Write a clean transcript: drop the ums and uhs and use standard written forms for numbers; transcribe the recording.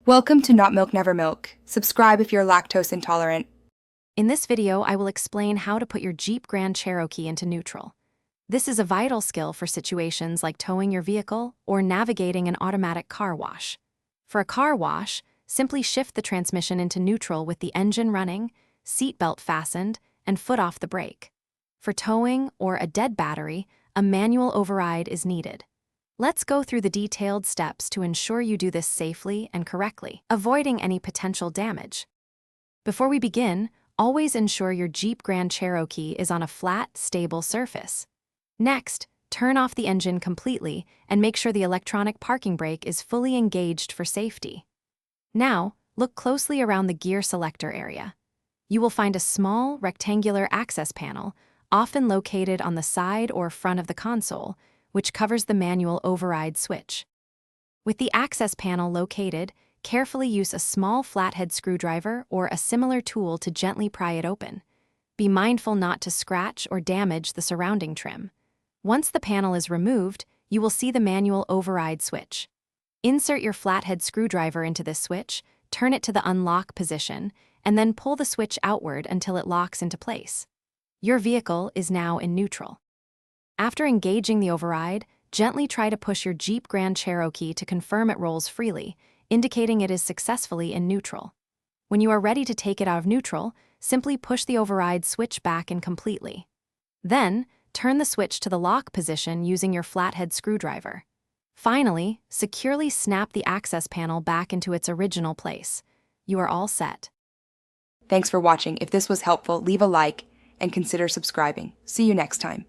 Welcome to Not Milk Never Milk. Subscribe if you're lactose intolerant. In this video, I will explain how to put your Jeep Grand Cherokee into neutral. This is a vital skill for situations like towing your vehicle or navigating an automatic car wash. For a car wash, simply shift the transmission into neutral with the engine running, seatbelt fastened, and foot off the brake. For towing or a dead battery, a manual override is needed. Let's go through the detailed steps to ensure you do this safely and correctly, avoiding any potential damage. Before we begin, always ensure your Jeep Grand Cherokee is on a flat, stable surface. Next, turn off the engine completely and make sure the electronic parking brake is fully engaged for safety. Now, look closely around the gear selector area. You will find a small, rectangular access panel, often located on the side or front of the console, which covers the manual override switch. With the access panel located, carefully use a small flathead screwdriver or a similar tool to gently pry it open. Be mindful not to scratch or damage the surrounding trim. Once the panel is removed, you will see the manual override switch. Insert your flathead screwdriver into this switch, turn it to the unlock position, and then pull the switch outward until it locks into place. Your vehicle is now in neutral. After engaging the override, gently try to push your Jeep Grand Cherokee to confirm it rolls freely, indicating it is successfully in neutral. When you are ready to take it out of neutral, simply push the override switch back in completely. Then, turn the switch to the lock position using your flathead screwdriver. Finally, securely snap the access panel back into its original place. You are all set. Thanks for watching. If this was helpful, leave a like and consider subscribing. See you next time.